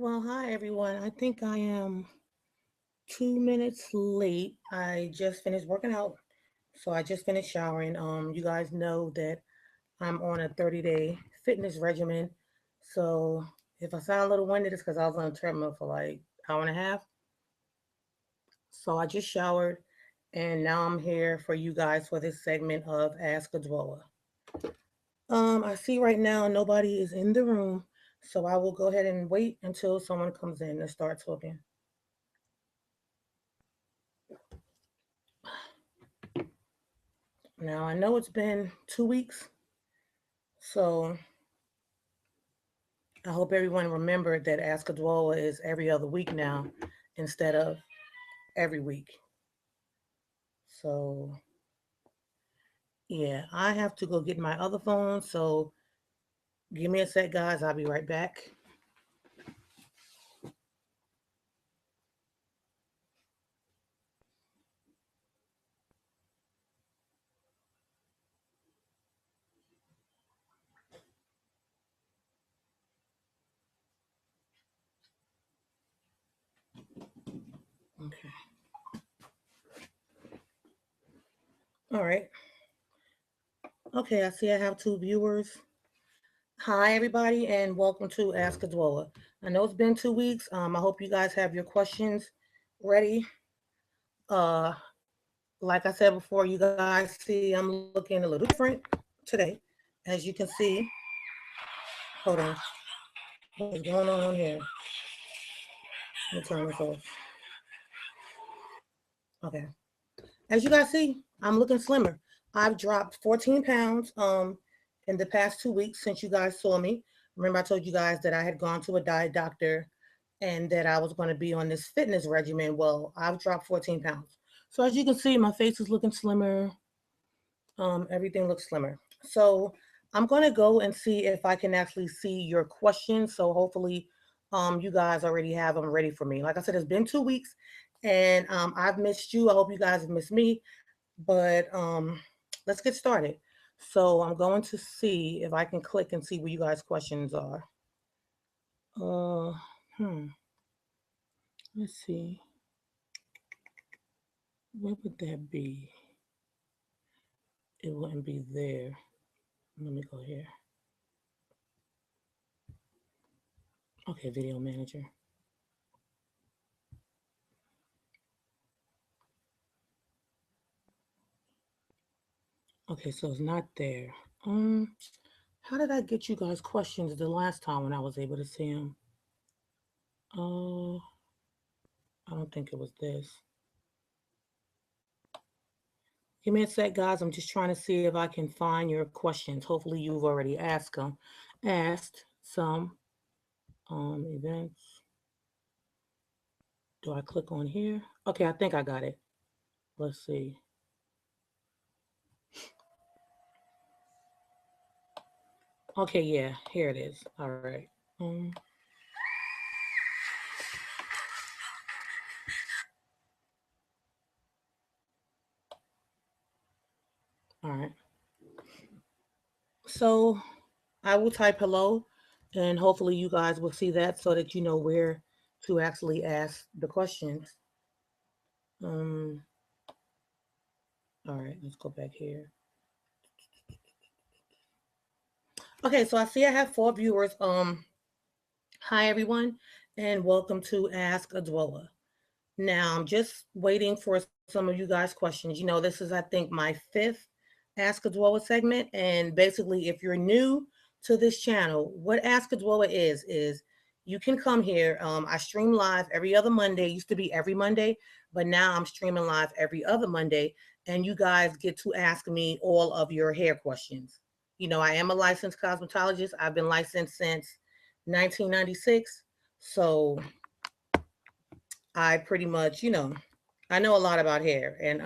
Well, hi everyone. I think I am 2 minutes late. I just finished working out. So I just finished showering. You guys know that I'm on a 30-day fitness regimen. So if I sound a little winded, it's because I was on a treadmill for like hour and a half. So I just showered and now I'm here for you guys for this segment of Ask Adwoa. I see right now nobody is in the room, so I will go ahead and wait until someone comes in and start talking. Now I know it's been 2 weeks, so I hope everyone remembered that Ask Adwoa is every other week now instead of every week. So yeah, I have to go get my other phone. So give me a sec, guys. I'll be right back. Okay. All right. Okay, I see I have two viewers. Hi, everybody, and welcome to Ask Adwoa. I know it's been 2 weeks. I hope you guys have your questions ready. Uh, like I said before, you guys see I'm looking a little different today. As you can see, hold on. What is going on here? Let me turn this off. Okay. As you guys see, I'm looking slimmer. I've dropped 14 pounds in the past 2 weeks since you guys saw me. Remember, I told you guys that I had gone to a diet doctor and that I was going to be on this fitness regimen. Well, I've dropped 14 pounds. So as you can see, my face is looking slimmer. Everything looks slimmer. So I'm going to go and see if I can actually see your questions. So hopefully, you guys already have them ready for me. Like I said, it's been 2 weeks, and I've missed you. I hope you guys have missed me. But let's get started. So I'm going to see if I can click and see where you guys' questions are. Uh, hmm. Let's see. What would that be? It wouldn't be there. Let me go here. Okay, video manager. Okay, so it's not there. How did I get you guys questions the last time when I was able to see them? Uh, I don't think it was this. Give me a sec, guys. I'm just trying to see if I can find your questions. Hopefully, you've already asked them. Asked some events. Do I click on here? Okay, I think I got it. Let's see. Okay, yeah, here it is. All right. All right. So I will type hello, and hopefully you guys will see that so that you know where to actually ask the questions. Um, all right, let's go back here. Okay, so I see I have four viewers. Hi everyone, and welcome to Ask Adwoa. Now I'm just waiting for some of you guys' questions. You know, this is I think my fifth Ask Adwoa segment, and basically, if you're new to this channel, what Ask Adwoa is you can come here. I stream live every other Monday. It used to be every Monday, but now I'm streaming live every other Monday, and you guys get to ask me all of your hair questions. You know, I am a licensed cosmetologist. I've been licensed since 1996, so I pretty much, I know a lot about hair, and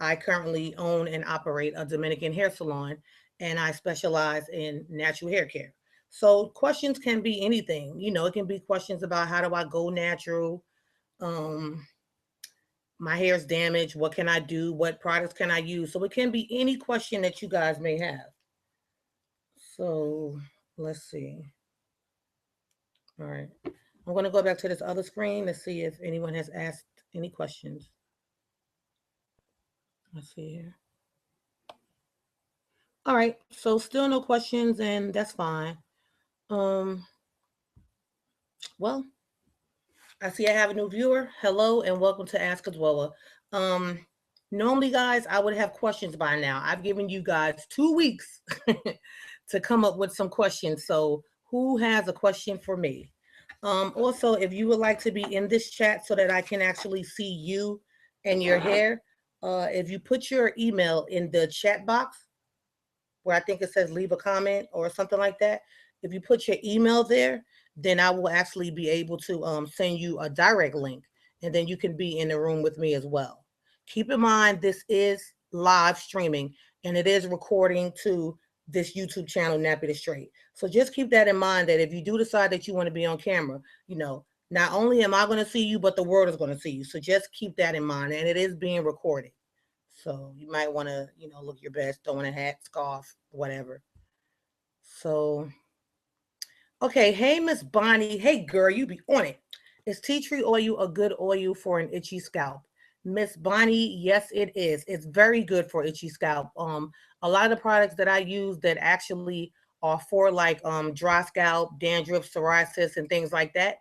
I currently own and operate a Dominican hair salon, and I specialize in natural hair care. So questions can be anything. You know, it can be questions about how do I go natural, um, my hair's damaged, what can I do, what products can I use. So it can be any question that you guys may have. So let's see. All right. I'm going to go back to this other screen to see if anyone has asked any questions. Let's see here. All right, so still no questions, and that's fine. Um, well, I see I have a new viewer. Hello and welcome to Ask Adwoa. Um, Normally, guys, I would have questions by now. I've given you guys 2 weeks to come up with some questions. So, who has a question for me? Also, if you would like to be in this chat so that I can actually see you and your hair, if you put your email in the chat box where I think it says leave a comment or something like that, if you put your email there, then I will actually be able to send you a direct link, and then you can be in the room with me as well. Keep in mind, this is live streaming and it is recording to this YouTube channel, Nappy the Straight. So just keep that in mind that if you do decide that you want to be on camera, you know, not only am I going to see you, but the world is going to see you. So just keep that in mind. And it is being recorded. So you might want to, you know, look your best, throwing a hat, scarf, whatever. So, okay. Hey, Miss Bonnie. Hey, girl, you be on it. Is tea tree oil a good oil for an itchy scalp? Miss Bonnie, yes, it is. It's very good for itchy scalp. A lot of the products that I use that actually are for like dry scalp, dandruff, psoriasis, and things like that,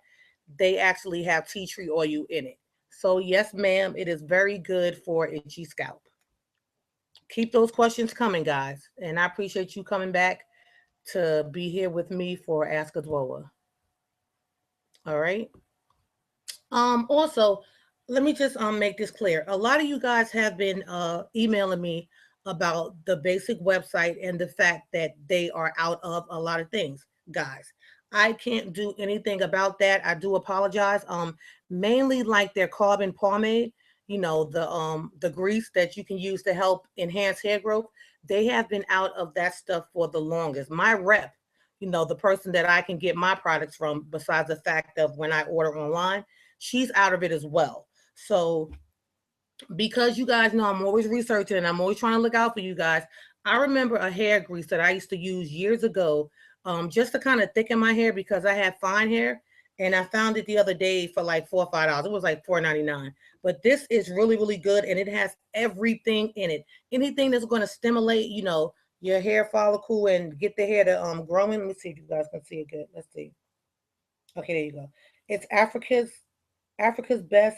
they actually have tea tree oil in it. So yes, ma'am, it is very good for itchy scalp. Keep those questions coming, guys. And I appreciate you coming back to be here with me for Ask Adwoa. All right. Also, let me just make this clear. A lot of you guys have been emailing me about the basic website and the fact that they are out of a lot of things, guys. I can't do anything about that. I do apologize. Mainly like their carbon pomade, you know, the grease that you can use to help enhance hair growth. They have been out of that stuff for the longest. My rep, you know, the person that I can get my products from, besides the fact of when I order online, she's out of it as well. So because you guys know I'm always researching and I'm always trying to look out for you guys, I remember a hair grease that I used to use years ago, just to kind of thicken my hair because I had fine hair. And I found it the other day for like $4 or $5. It was like $4.99. But this is really, really good, and it has everything in it. Anything that's going to stimulate, you know, your hair follicle and get the hair to growing. Let me see if you guys can see it good. Let's see. Okay, there you go. It's Africa's best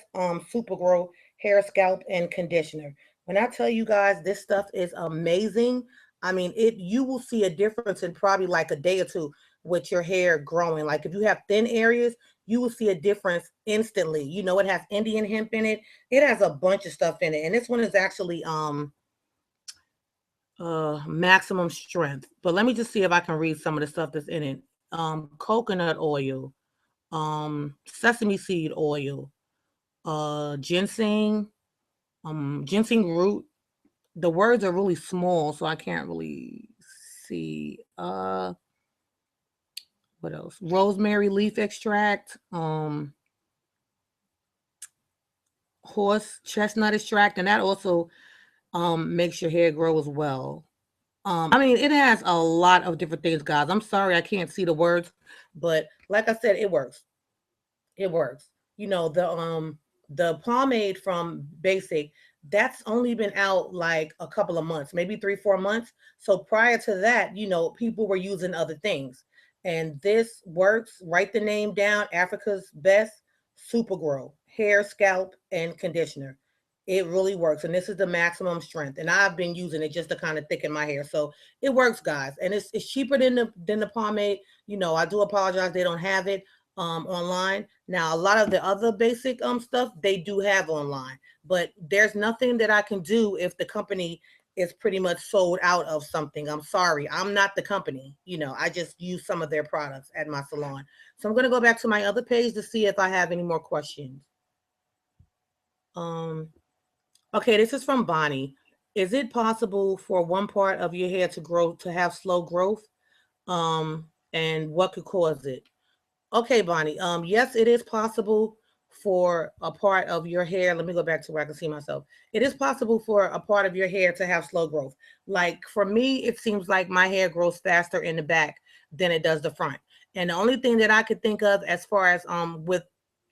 super grow hair, scalp, and conditioner. When I tell you guys this stuff is amazing, I mean it you will see a difference in probably like a day or two with your hair growing. Like if you have thin areas, you will see a difference instantly. You know, it has Indian hemp in it. It has a bunch of stuff in it. And this one is actually maximum strength. But let me just see if I can read some of the stuff that's in it. Coconut oil, sesame seed oil, ginseng, ginseng root. The words are really small, so I can't really see. What else? Rosemary leaf extract, horse chestnut extract, and that also makes your hair grow as well. I mean, it has a lot of different things, guys. I'm sorry I can't see the words, but like I said, it works. It works. You know, the pomade from Basic, that's only been out like a couple of months, maybe 3, 4 months. So prior to that, you know, people were using other things. And this works. Write the name down, Africa's Best Super Grow Hair, Scalp, and Conditioner. It really works. And this is the maximum strength. And I've been using it just to kind of thicken my hair. So it works, guys. And it's cheaper than the pomade. You know, I do apologize they don't have it online. Now, a lot of the other basic stuff they do have online, but there's nothing that I can do if the company is pretty much sold out of something. I'm sorry, I'm not the company. You know, I just use some of their products at my salon. So I'm going to go back to my other page to see if I have any more questions. Um, okay, this is from Bonnie. Is it possible for one part of your hair to grow to have slow growth? And what could cause it? Okay, Bonnie. Yes, it is possible for a part of your hair. Let me go back to where I can see myself. It is possible for a part of your hair to have slow growth. Like for me, it seems like my hair grows faster in the back than it does the front. And the only thing that I could think of as far as with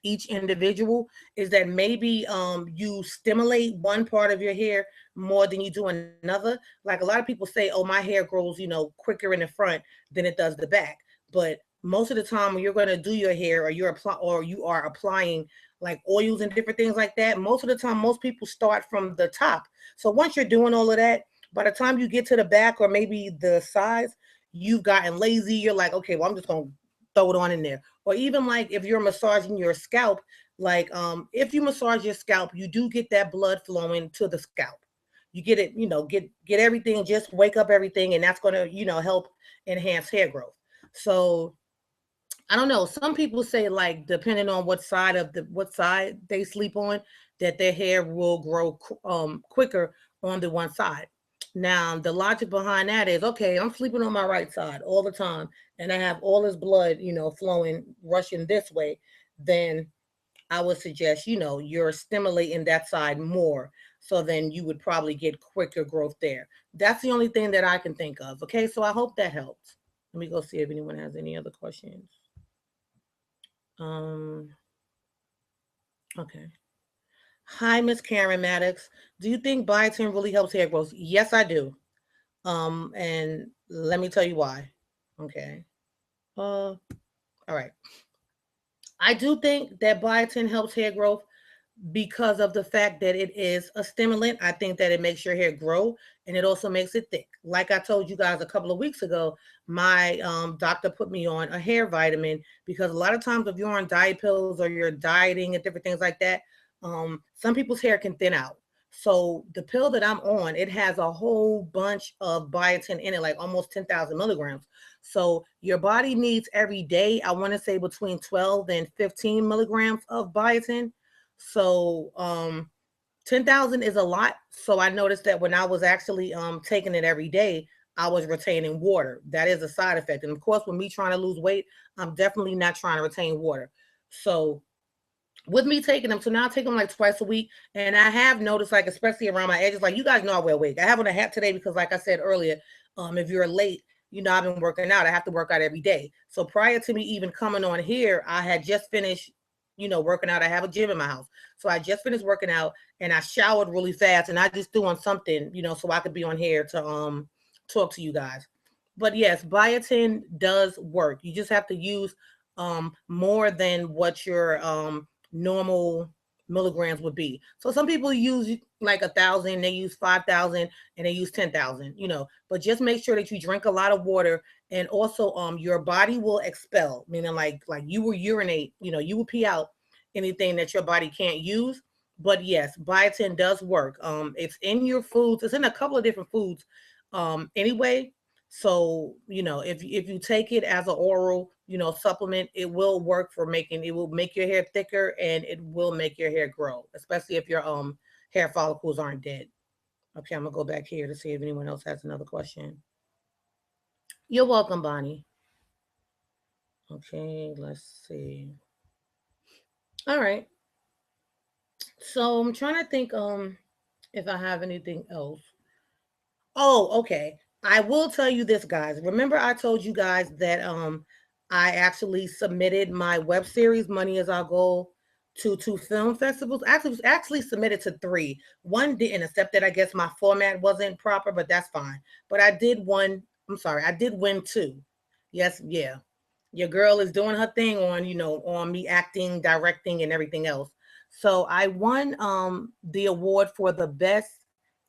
each individual is that maybe you stimulate one part of your hair more than you do another. Like a lot of people say, oh, my hair grows, quicker in the front than it does the back. But most of the time when you're going to do your hair, or you are applying like oils and different things like that, most of the time most people start from the top. So once you're doing all of that, by the time you get to the back or maybe the sides, you've gotten lazy. You're like, okay, well, I'm just going to throw it on in there. Or even like if you're massaging your scalp, like if you massage your scalp, you do get that blood flowing to the scalp. You get it, get everything, just wake up everything, and that's going to, help enhance hair growth. So I don't know. Some people say like depending on what side they sleep on, that their hair will grow quicker on the one side. Now the logic behind that is, okay, I'm sleeping on my right side all the time, and I have all this blood, flowing, rushing this way. Then I would suggest, you're stimulating that side more. So then you would probably get quicker growth there. That's the only thing that I can think of. Okay, so I hope that helps. Let me go see if anyone has any other questions. Um, okay. Hi, Miss Karen Maddox. Do you think biotin really helps hair growth? Yes, I do. And let me tell you why. Okay. All right. I do think that biotin helps hair growth because of the fact that it is a stimulant. I think that it makes your hair grow, and it also makes it thick. Like I told you guys a couple of weeks ago, my doctor put me on a hair vitamin because a lot of times if you're on diet pills or you're dieting and different things like that, some people's hair can thin out. So the pill that I'm on, it has a whole bunch of biotin in it, like almost 10,000 milligrams. So your body needs every day, I want to say between 12 and 15 milligrams of biotin. So 10,000 is a lot. So I noticed that when I was actually taking it every day, I was retaining water. That is a side effect. And of course, with me trying to lose weight, I'm definitely not trying to retain water. So with me taking them, so now I take them like twice a week. And I have noticed, like, especially around my edges, like you guys know I wear a wig. I have on a hat today because, like I said earlier, if you're late, I've been working out. I have to work out every day. So prior to me even coming on here, I had just finished, working out. I have a gym in my house. So I just finished working out and I showered really fast and I just threw on something, so I could be on here to talk to you guys. But yes, biotin does work. You just have to use more than what your normal milligrams would be. So some people use like 1,000, they use 5,000, and they use 10,000. But just make sure that you drink a lot of water, and also your body will expel, meaning like you will urinate, you will pee out anything that your body can't use. But yes, biotin does work. It's in your foods. It's in a couple of different foods anyway. So, if you take it as an oral, supplement, it will work for it will make your hair thicker and it will make your hair grow, especially if your hair follicles aren't dead. Okay, I'm gonna go back here to see if anyone else has another question. You're welcome, Bonnie. Okay, let's see. All right. So I'm trying to think if I have anything else. Oh, okay. I will tell you this, guys. Remember I told you guys that I actually submitted my web series Money is Our Goal to two film festivals. Actually submitted to three. One didn't accept it. I guess my format wasn't proper, but that's fine. But I did one. I'm sorry. I did win two. Yes, yeah. Your girl is doing her thing on, on me acting, directing, and everything else. So I won the award for the best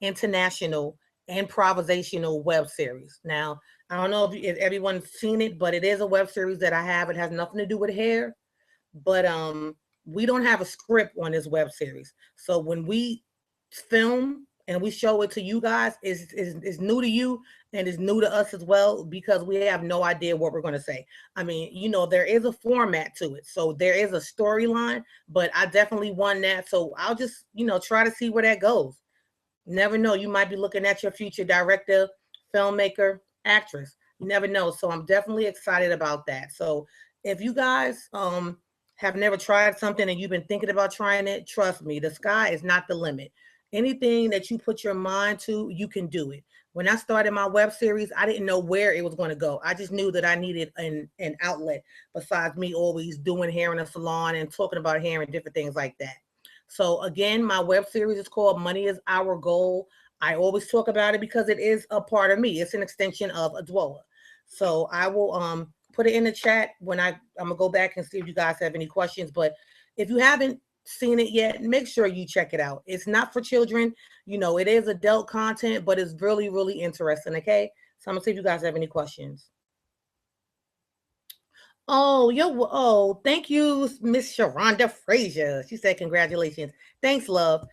international improvisational web series. Now, I don't know if everyone's seen it, but it is a web series that I have. It has nothing to do with hair, but we don't have a script on this web series. So when we film and we show it to you guys, is new to you and is new to us as well, because we have no idea what we're going to say. I mean, there is a format to it. So there is a storyline, but I definitely won that. So I'll just, try to see where that goes. Never know. You might be looking at your future director, filmmaker, actress. You never know. So I'm definitely excited about that. So if you guys have never tried something and you've been thinking about trying it, trust me, the sky is not the limit. anything that you put your mind to, you can do it. When I started my web series, I didn't know where it was going to go. I just knew that I needed an outlet besides me always doing hair in a salon and talking about hair and different things like that. So again, my web series is called Money is Our Goal. I always talk about it because it is a part of me. It's an extension of Adwoa. So I will put it in the chat when I'm gonna go back and see if you guys have any questions. But if you haven't seen it yet, make sure you check it out. It's not for children. It is adult content, but it's really, really interesting. Okay. So I'm gonna see if you guys have any questions. Thank you, Miss Sharonda Frazier. She said, congratulations. Thanks, love.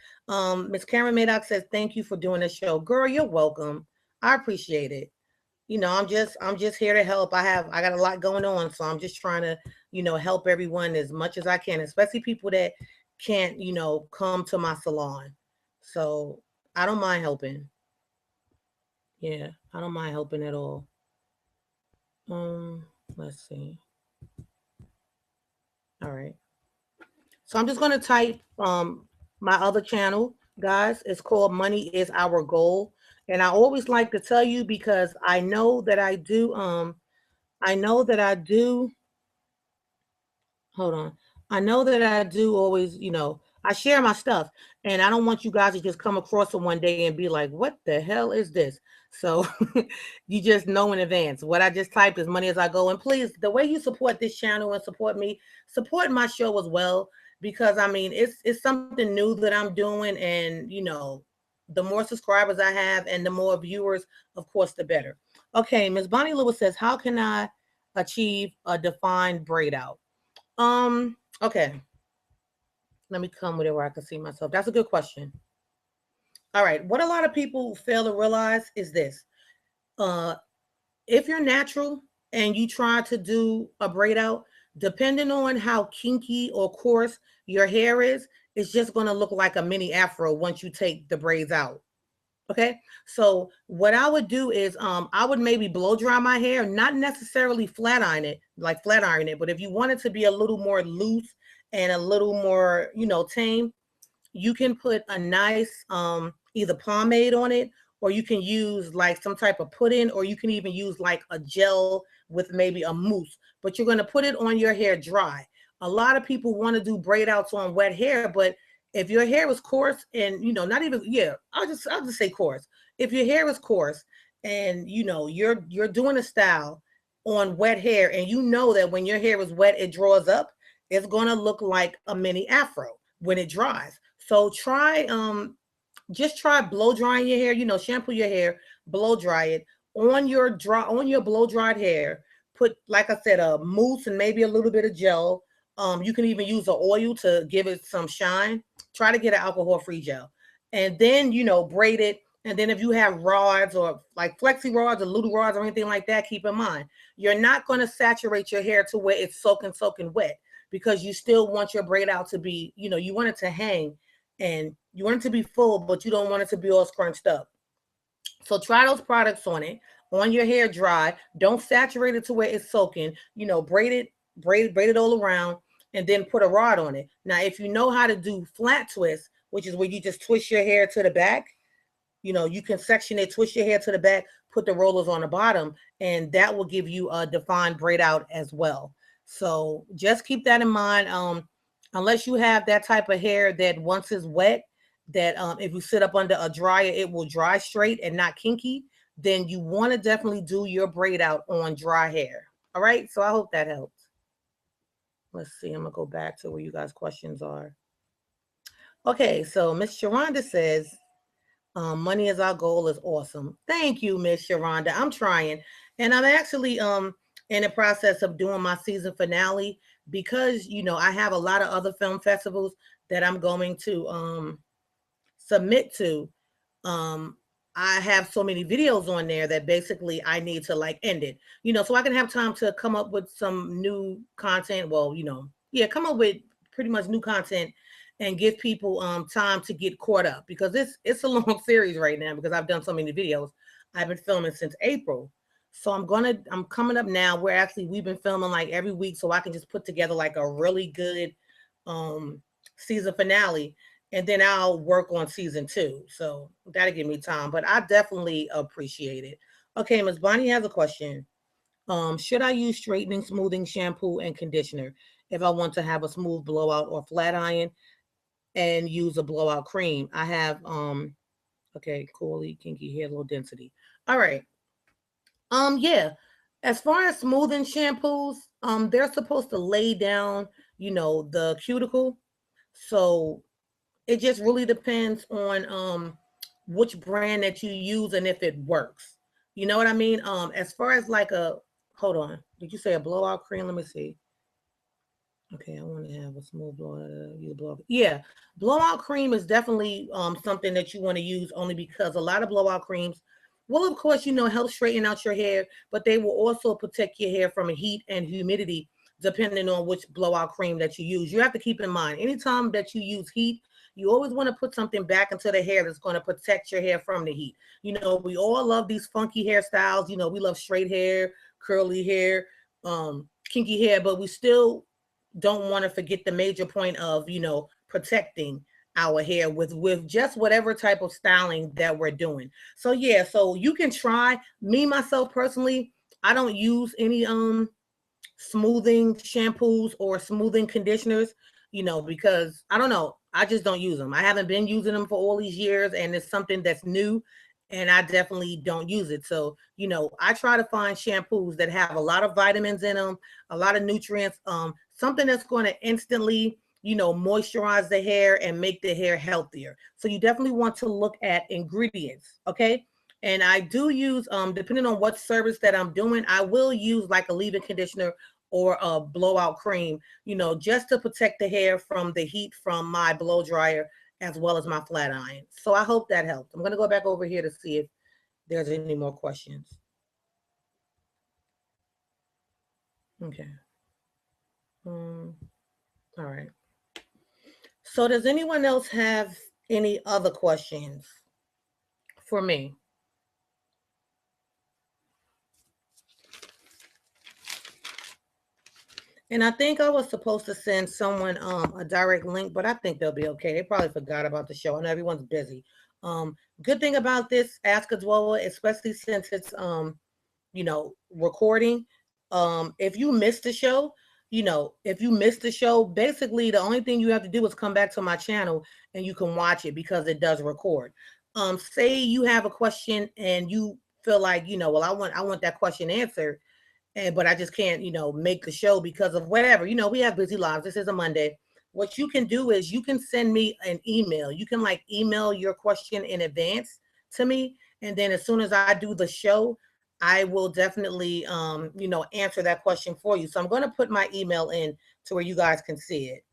Miss Karen Maddox says, thank you for doing the show. Girl, you're welcome. I appreciate it. I'm just here to help. I got a lot going on, so I'm just trying to, help everyone as much as I can, especially people that can't, come to my salon. So I don't mind helping. Yeah, I don't mind helping at all. Let's see. All right. So I'm just gonna type my other channel, guys. It's called Money is Our Goal. And I always like to tell you because I know that I do hold on. I know that I do always, I share my stuff and I don't want you guys to just come across it one day and be like, what the hell is this? So you just know in advance. What I just typed is Money as I Go. And please, the way you support this channel and support me, support my show as well. Because I mean, it's something new that I'm doing. And the more subscribers I have and the more viewers, of course, the better. Okay, Ms. Bonnie Lewis says, how can I achieve a defined braid out? Okay. Let me come with it where I can see myself. That's a good question. All right. What a lot of people fail to realize is this. If you're natural and you try to do a braid out, depending on how kinky or coarse your hair is, it's just going to look like a mini afro once you take the braids out. Okay. So what I would do is I would maybe blow dry my hair, not necessarily flat iron it, but if you want it to be a little more loose and a little more, tame, you can put a nice either pomade on it, or you can use like some type of pudding, or you can even use like a gel with maybe a mousse, but you're going to put it on your hair dry. A lot of people want to do braid outs on wet hair, but if your hair is coarse and, not even, I'll just say coarse. If your hair is coarse and, you're doing a style on wet hair and you know that when your hair is wet, it draws up, it's going to look like a mini afro when it dries. So just try blow drying your hair, shampoo your hair, blow dry it on your blow dried hair. Put, like I said, a mousse and maybe a little bit of gel. You can even use the oil to give it some shine. Try to get an alcohol-free gel. And then, braid it. And then if you have rods or like flexi rods or little rods or anything like that, keep in mind, you're not going to saturate your hair to where it's soaking wet, because you still want your braid out to be, you want it to hang and you want it to be full, but you don't want it to be all scrunched up. So try those products on it, on your hair dry. Don't saturate it to where it's soaking, braid it all around, and then put a rod on it. Now, if you know how to do flat twist, which is where you just twist your hair to the back, you can section it, twist your hair to the back, put the rollers on the bottom, and that will give you a defined braid out as well. So just keep that in mind. Unless you have that type of hair that once it's wet, that if you sit up under a dryer, it will dry straight and not kinky, then you want to definitely do your braid out on dry hair. All right. So I hope that helps. Let's see. I'm going to go back to where you guys' questions are. Okay. So Miss Sharonda says, Money is Our Goal is awesome. Thank you, Miss Sharonda. I'm trying. And I'm actually in the process of doing my season finale because, I have a lot of other film festivals that I'm going to submit to. I have so many videos on there that basically I need to like end it, so I can have time to come up with some new content. Well, come up with pretty much new content and give people time to get caught up, because it's a long series right now because I've done so many videos. I've been filming since April. So I'm coming up now where we've been filming like every week, so I can just put together like a really good season finale. and then I'll work on season 2. So that'll give me time, but I definitely appreciate it. Okay, Miss Bonnie has a question. Should I use straightening, smoothing shampoo and conditioner if I want to have a smooth blowout or flat iron and use a blowout cream? I have okay, coily, kinky hair, low density. All right. Yeah. As far as smoothing shampoos, they're supposed to lay down, the cuticle. So it just really depends on which brand that you use and if it works. You know what I mean? As far as like a hold on, did you say a blowout cream? Let me see. Okay, I want to have a smooth blowout. Yeah, blowout cream is definitely something that you want to use only because a lot of blowout creams will, of course, help straighten out your hair, but they will also protect your hair from heat and humidity, depending on which blowout cream that you use. You have to keep in mind, anytime that you use heat, you always want to put something back into the hair that's going to protect your hair from the heat. We all love these funky hairstyles. We love straight hair, curly hair, kinky hair, but we still don't want to forget the major point of protecting our hair with just whatever type of styling that we're doing. So yeah, so you can try. Me myself personally, I don't use any smoothing shampoos or smoothing conditioners, because I don't know, I just don't use them. I haven't been using them for all these years, and it's something that's new, and I definitely don't use it. So, I try to find shampoos that have a lot of vitamins in them, a lot of nutrients, something that's going to instantly, moisturize the hair and make the hair healthier. So you definitely want to look at ingredients, okay? And I do use, depending on what service that I'm doing, I will use like a leave-in conditioner or a blowout cream, just to protect the hair from the heat from my blow dryer as well as my flat iron. So I hope that helped. I'm going to go back over here to see if there's any more questions. Okay. All right. So does anyone else have any other questions for me? And I think I was supposed to send someone a direct link, but I think they'll be okay. They probably forgot about the show. I know everyone's busy. Good thing about this Ask Adwoa, especially since it's recording. If you missed the show, basically the only thing you have to do is come back to my channel and you can watch it because it does record. Say you have a question and you feel like, well, I want that question answered, but I just can't, make the show because of whatever. We have busy lives. This is a Monday. What you can do is you can send me an email. You can like email your question in advance to me, and then as soon as I do the show, I will definitely, answer that question for you. So I'm going to put my email in to where you guys can see it.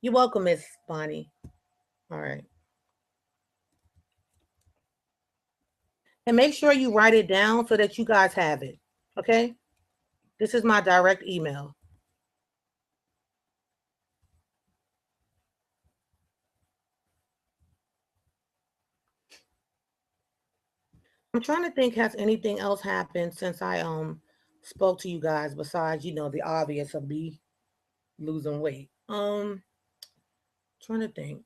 You're welcome, Miss Bonnie. All right. And make sure you write it down so that you guys have it. Okay. This is my direct email. I'm trying to think, has anything else happened since I spoke to you guys besides, the obvious of me losing weight. Trying to think.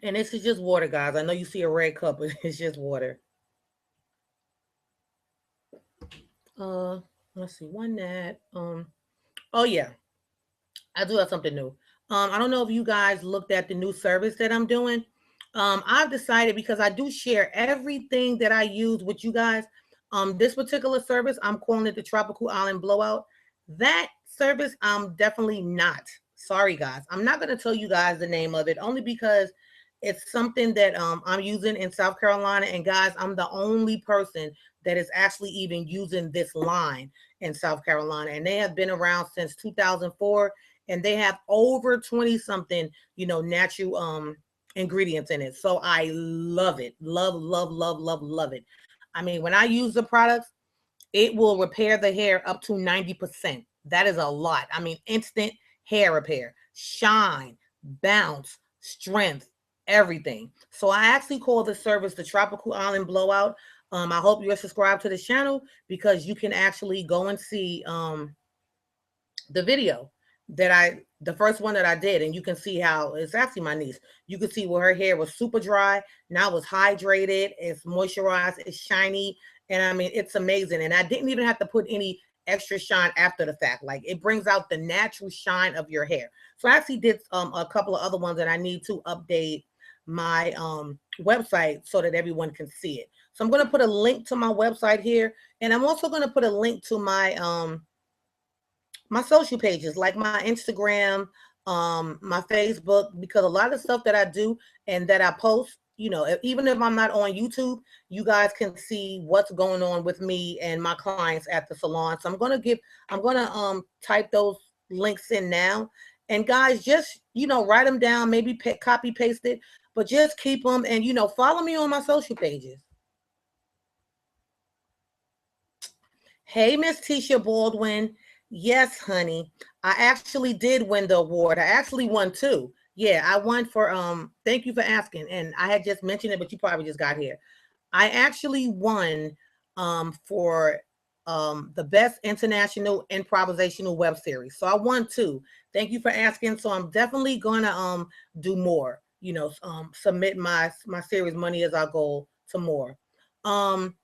And this is just water, guys. I know you see a red cup, but it's just water. Uh let's see, one that oh yeah, I do have something new. I don't know if you guys looked at the new service that I'm doing. I've decided, because I do share everything that I use with you guys. This particular service, I'm calling it the Tropical Island Blowout. That service, I'm definitely not. Sorry, guys. I'm not going to tell you guys the name of it only because it's something that I'm using in South Carolina. And guys, I'm the only person that is actually even using this line in South Carolina. And they have been around since 2004. And they have over 20 something, natural ingredients in it. So I love it. Love, love, love, love, love it. I mean, when I use the products, it will repair the hair up to 90%. That is a lot. I mean, instant hair repair, shine, bounce, strength, everything. So I actually call the service the Tropical Island Blowout. I hope you're subscribed to this channel because you can actually go and see the video. the first one that I did, and you can see how it's actually my niece. You can see where her hair was super dry. Now it's hydrated, it's moisturized, it's shiny, and I mean it's amazing. And I didn't even have to put any extra shine after the fact. Like it brings out the natural shine of your hair. So I actually did a couple of other ones, and I need to update my website so that everyone can see it. So I'm going to put a link to my website here, and I'm also going to put a link to my social pages, like my Instagram, my Facebook, because a lot of stuff that I do and that I post, you know, even if I'm not on YouTube, you guys can see what's going on with me and my clients at the salon. So I'm gonna type those links in now. And guys, just, you know, write them down, maybe copy paste it, but just keep them, and, you know, follow me on my social pages. Hey, Miss Tisha Baldwin. Yes, honey. I actually did win the award. I actually won two. Yeah, I won for thank you for asking. And I had just mentioned it, but you probably just got here. I actually won for the best international improvisational web series. So I won two. Thank you for asking. So I'm definitely gonna do more, you know, submit my series Money Is Our Goal to more. Um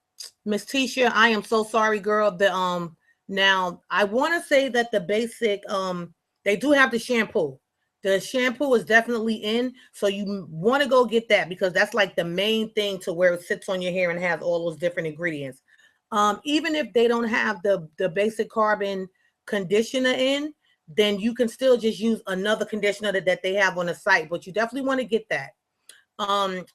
Miss Tisha, I am so sorry, girl. The now I want to say that the basic they do have the shampoo. The shampoo is definitely in, so you want to go get that because that's like the main thing to where it sits on your hair and has all those different ingredients. Even if they don't have the basic carbon conditioner in, then you can still just use another conditioner that they have on the site. But you definitely want to get that.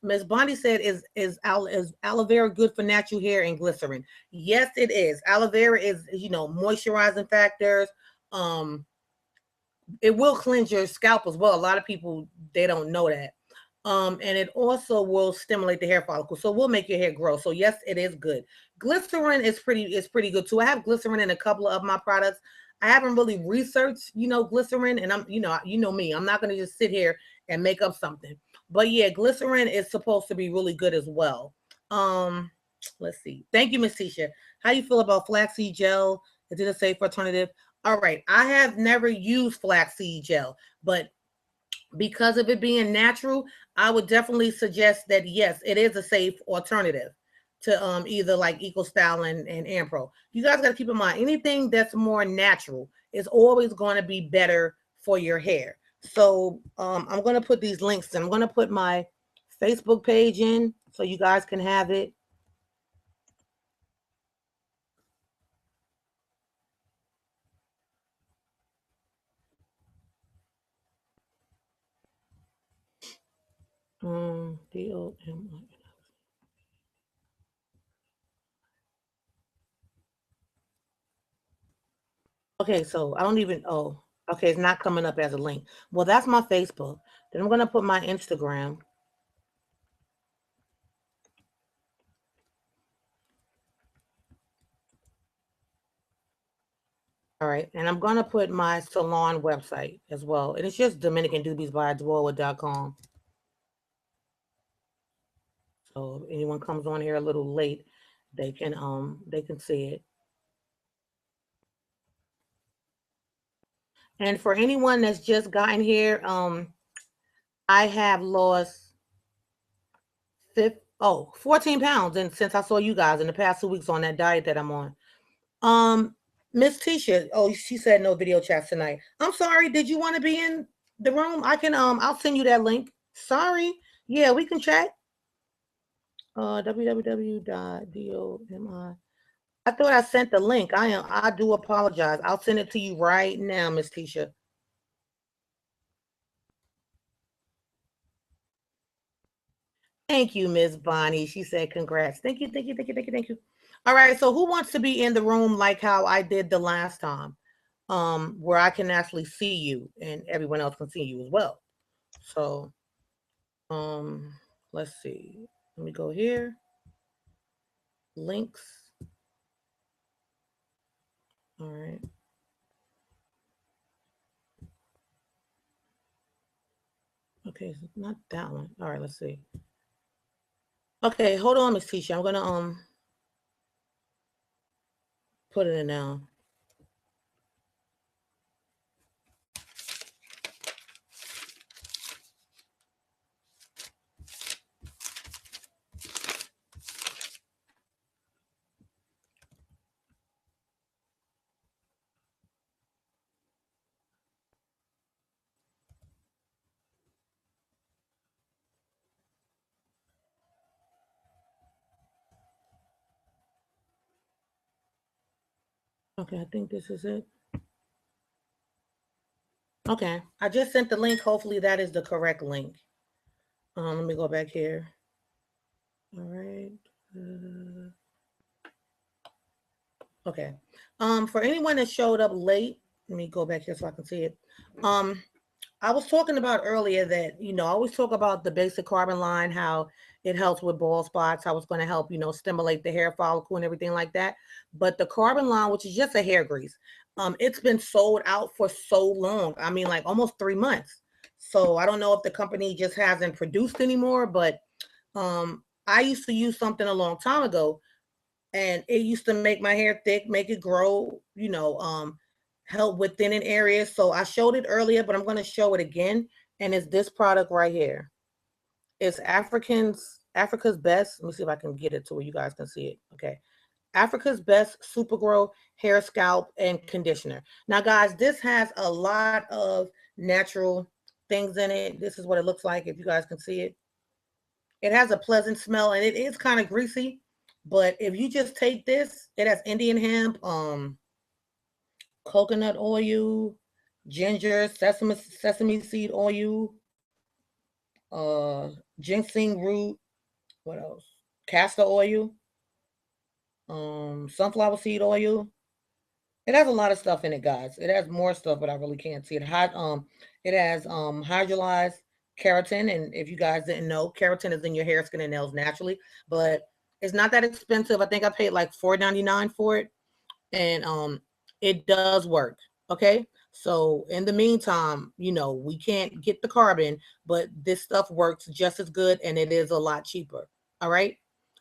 Miss Bonnie said, is aloe vera good for natural hair and glycerin? Yes, it is. Aloe vera is, you know, moisturizing factors. Um, it will cleanse your scalp as well. A lot of people, they don't know that. And it also will stimulate the hair follicle, so we'll make your hair grow. So yes, it is good. Glycerin is pretty good too. I have glycerin in a couple of my products. I haven't really researched, you know, glycerin, and you know me, I'm not going to just sit here and make up something. But yeah, glycerin is supposed to be really good as well. Um, let's see. Thank you, Miss Tisha. How you feel about flaxseed gel? Is it a safe alternative? All right, I have never used flaxseed gel, but because of it being natural, I would definitely suggest that yes, it is a safe alternative to either like EcoStyle and Ampro. You guys got to keep in mind anything that's more natural is always going to be better for your hair. So I'm going to put these links in. I'm going to put my Facebook page in so you guys can have it. DOMI. Okay, so I don't even, oh, okay, it's not coming up as a link. Well, that's my Facebook. Then I'm going to put my Instagram. All right, and I'm going to put my salon website as well. And it's just Dominican Doobies by Adwoa.com. So if anyone comes on here a little late, they can see it. And for anyone that's just gotten here, I have lost 14 pounds, and since I saw you guys in the past 2 weeks on that diet that I'm on. Um, Miss Tisha, oh, she said no video chats tonight. I'm sorry. Did you want to be in the room? I can I'll send you that link. Sorry. Yeah, we can chat. www.domi. I thought I sent the link. I do apologize. I'll send it to you right now, Miss Tisha. Thank you, Miss Bonnie. She said congrats. Thank you, thank you, thank you, thank you, thank you. All right. So who wants to be in the room like how I did the last time? Where I can actually see you and everyone else can see you as well. So um let's see. Let me go here. Links. All right. Okay, so not that one. All right, let's see. Okay, hold on, Miss Tisha. I'm gonna put it in now. Okay, I think this is it. Okay, I just sent the link. Hopefully that is the correct link. Let me go back here. All right. Okay. For anyone that showed up late, let me go back here so I can see it. Um, I was talking about earlier that, I always talk about the basic carbon line, how it helps with bald spots, how it's going to help, stimulate the hair follicle and everything like that. But the carbon line, which is just a hair grease, it's been sold out for so long. I mean, like almost 3 months. So I don't know if the company just hasn't produced anymore, but I used to use something a long time ago, and it used to make my hair thick, make it grow, help with thinning areas. So I showed it earlier, but I'm going to show it again. And it's this product right here. It's Africa's Best. Let me see if I can get it to where you guys can see it. Okay. Africa's Best Super Grow Hair, Scalp, and Conditioner. Now, guys, this has a lot of natural things in it. This is what it looks like if you guys can see it. It has a pleasant smell, and it is kind of greasy. But if you just take this, it has Indian hemp, coconut oil, ginger, sesame seed oil, ginseng root, what else? Castor oil, sunflower seed oil. It has a lot of stuff in it, guys. It has more stuff, but I really can't see it. It has hydrolyzed keratin, and if you guys didn't know, keratin is in your hair, skin, and nails naturally, but it's not that expensive. I think I paid like $4.99 for it, and it does work. Okay, so in the meantime, we can't get the carbon, but this stuff works just as good, and it is a lot cheaper. All right,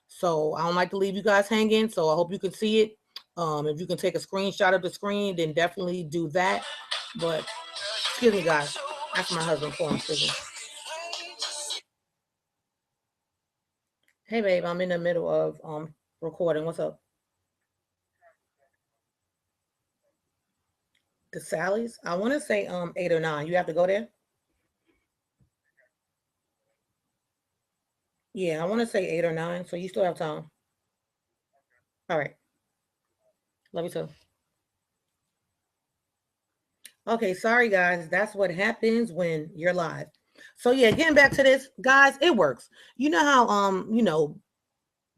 so I don't like to leave you guys hanging, so I hope you can see it. If you can take a screenshot of the screen, then definitely do that. But excuse me, guys, that's my husband calling. Hey, babe, I'm in the middle of recording. What's up? The Sally's? I want to say 8 or 9. You have to go there. Yeah, I want to say 8 or 9. So you still have time. All right. Love you too. Okay, sorry guys. That's what happens when you're live. So yeah, getting back to this, guys, it works. You know how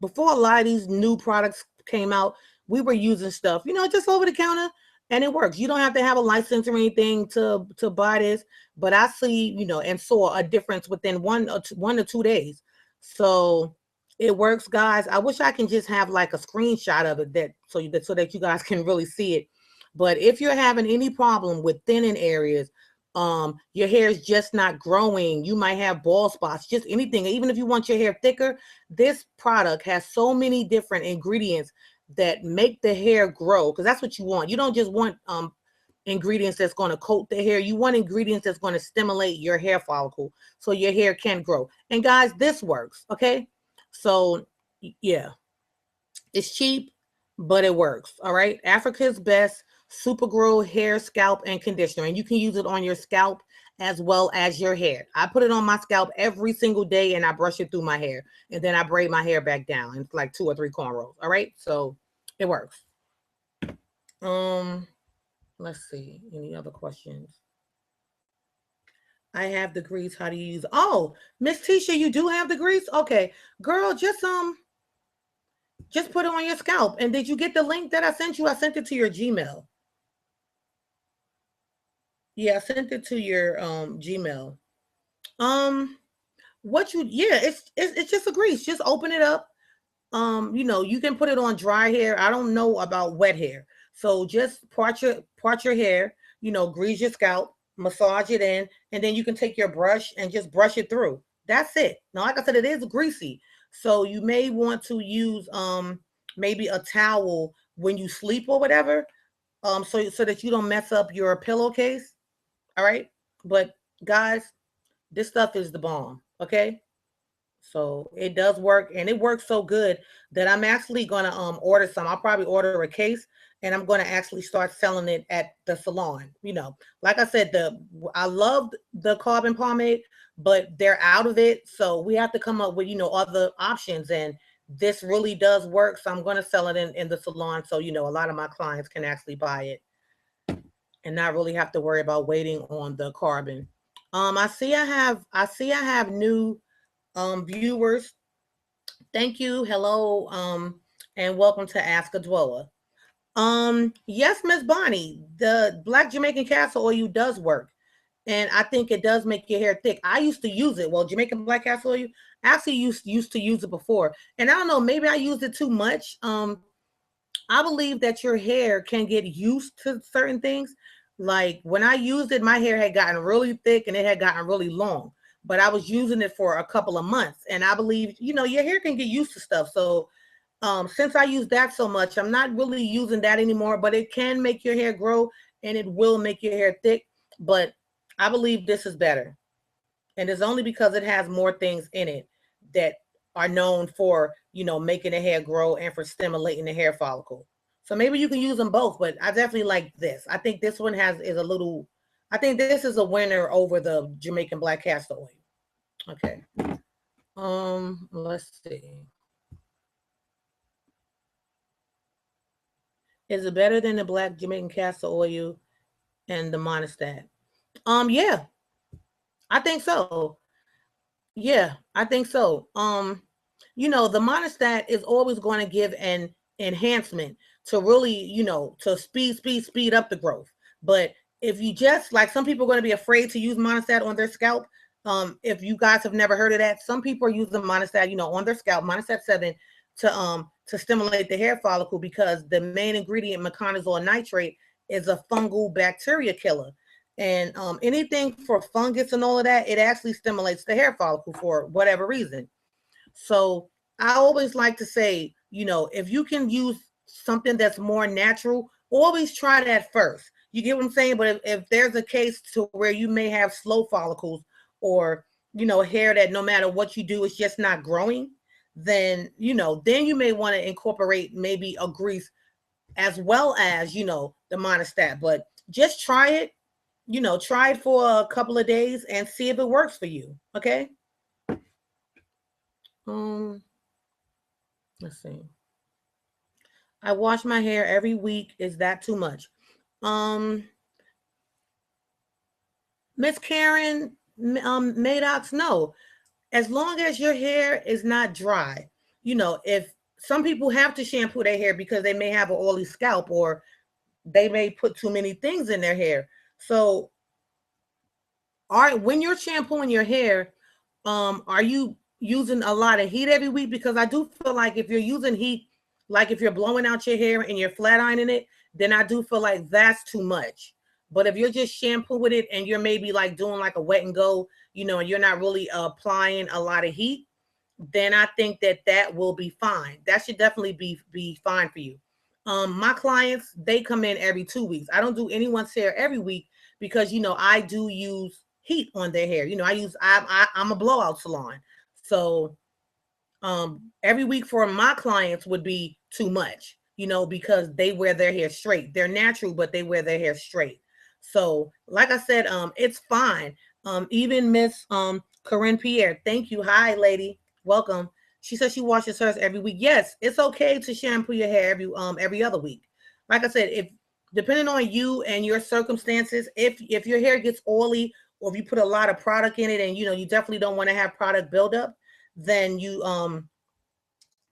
before a lot of these new products came out, we were using stuff, just over the counter, and it works. You don't have to have a license or anything to buy this. But I see, and saw a difference within 1 or 2 days. So it works, guys. I wish I can just have like a screenshot of it so that you guys can really see it. But if you're having any problem with thinning areas, your hair is just not growing, you might have bald spots, just anything, even if you want your hair thicker, this product has so many different ingredients that make the hair grow, because that's what you want. You don't just want ingredients that's going to coat the hair. You want ingredients that's going to stimulate your hair follicle so your hair can grow. And guys, this works. Okay, so yeah, it's cheap, but it works. All right, Africa's Best Super Grow Hair, Scalp, and Conditioner. And you can use it on your scalp as well as your hair. I put it on my scalp every single day, and I brush it through my hair. And then I braid my hair back down. It's like 2 or 3 cornrows. All right, so it works. Let's see. Any other questions? I have the grease. How do you use it? Oh, Miss Tisha, you do have the grease? Okay. Girl, just put it on your scalp. And did you get the link that I sent you? I sent it to your Gmail. Yeah, I sent it to your Gmail. It's just a grease. Just open it up. You can put it on dry hair. I don't know about wet hair. So just part your hair, grease your scalp, massage it in, and then you can take your brush and just brush it through. That's it. Now, like I said, it is greasy. So you may want to use maybe a towel when you sleep or whatever. So that you don't mess up your pillowcase. All right. But guys, this stuff is the bomb. Okay. So it does work, and it works so good that I'm actually gonna order some. I'll probably order a case, and I'm gonna actually start selling it at the salon. Like I said, I love the carbon pomade, but they're out of it, so we have to come up with other options. And this really does work. So I'm going to sell it in the salon. So, you know, a lot of my clients can actually buy it and not really have to worry about waiting on the carbon. I have new viewers. Thank you. Hello. And welcome to Ask Adwoa. Yes, Miss Bonnie, the black Jamaican castor oil does work. And I think it does make your hair thick. I used to use it. Well, Jamaican black castor oil, I actually used to use it before. And I don't know, maybe I used it too much. I believe that your hair can get used to certain things. Like when I used it, my hair had gotten really thick and it had gotten really long. But I was using it for a couple of months. And I believe, you know, your hair can get used to stuff. So since I use that so much, I'm not really using that anymore, but it can make your hair grow and it will make your hair thick. But I believe this is better. And it's only because it has more things in it that are known for, you know, making the hair grow and for stimulating the hair follicle. So maybe you can use them both, but I definitely like this. I think this one is a little, I think this is a winner over the Jamaican black castor oil. Okay. Let's see. Is it better than the black Jamaican castor oil and the monostat? Yeah, I think so. Yeah, I think so. You know, the monostat is always going to give an enhancement to really, you know, to speed up the growth. But if you just like some people are going to be afraid to use monostat on their scalp. If you guys have never heard of that, some people are using monostat, you know, on their scalp, monostat 7 to stimulate the hair follicle because the main ingredient, meconazole nitrate, is a fungal bacteria killer. And anything for fungus and all of that, it actually stimulates the hair follicle for whatever reason. So I always like to say, you know, if you can use something that's more natural, always try that first. You get what I'm saying? But if there's a case to where you may have slow follicles or, you know, hair that no matter what you do, it's just not growing, then, you know, then you may want to incorporate maybe a grease as well as, you know, the monostat. But just try it, you know, try it for a couple of days and see if it works for you. Okay. Let's see. I wash my hair every week. Is that too much? Um, Miss Karen, Maddox, no. As long as your hair is not dry, you know, if some people have to shampoo their hair because they may have an oily scalp or they may put too many things in their hair. So when you're shampooing your hair, are you using a lot of heat every week? Because I do feel like if you're using heat, like if you're blowing out your hair and you're flat ironing it, then I do feel like that's too much. But if you're just shampooing it and you're maybe like doing like a wet and go, you know, and you're not really applying a lot of heat, then I think that that will be fine. That should definitely be fine for you. My clients, they come in every 2 weeks. I don't do anyone's hair every week because, you know, I do use heat on their hair. You know, I'm a blowout salon. So every week for my clients would be too much, you know, because they wear their hair straight. They're natural, but they wear their hair straight. So like I said, it's fine. Even Miss Corinne Pierre, thank you. Hi, lady. Welcome. She says she washes hers every week. Yes, it's okay to shampoo your hair every other week. Like I said, if depending on you and your circumstances, if your hair gets oily or if you put a lot of product in it and you know you definitely don't want to have product buildup, then you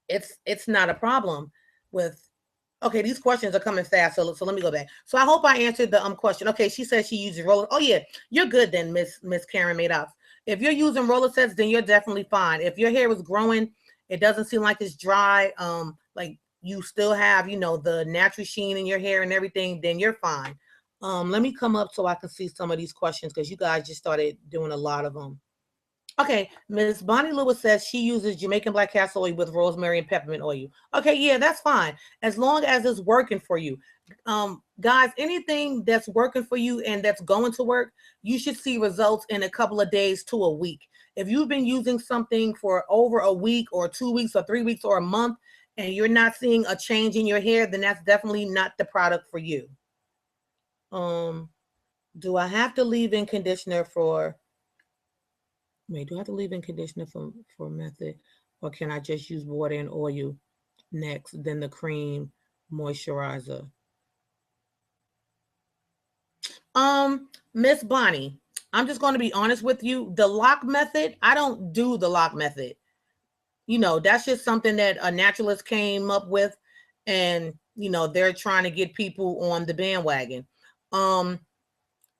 it's not a problem with. Okay, these questions are coming fast, so let me go back. So I hope I answered the question. Okay, she says she uses roller. Oh yeah, you're good then, Miss Karen Madoff. If you're using roller sets, then you're definitely fine. If your hair is growing, it doesn't seem like it's dry. Like you still have, you know, the natural sheen in your hair and everything, then you're fine. Let me come up so I can see some of these questions because you guys just started doing a lot of them. Okay, Miss Bonnie Lewis says she uses Jamaican black castor oil with rosemary and peppermint oil. Okay, yeah, that's fine as long as it's working for you. Guys, anything that's working for you and that's going to work, you should see results in a couple of days to a week. If you've been using something for over a week or 2 weeks or 3 weeks or a month and you're not seeing a change in your hair, then that's definitely not the product for you. Do I have to leave in conditioner for? Wait, do I have to leave in conditioner for method? or can I just use water and oil next, then the cream moisturizer? Miss Bonnie, I'm just going to be honest with you. The lock method, I don't do the lock method. You know, that's just something that a naturalist came up with, and you know, they're trying to get people on the bandwagon. Um,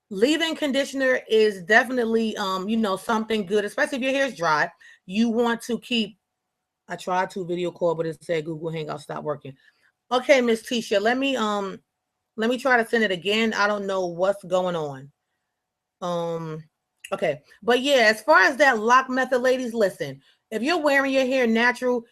Leave-in conditioner is definitely you know, something good, especially if your hair is dry. You want to keep. I tried to video call, but it said Google Hangout stopped working. Okay, Miss Tisha, let me try to send it again. I don't know what's going on. Okay, but yeah, as far as that lock method, ladies, listen. If you're wearing your hair natural,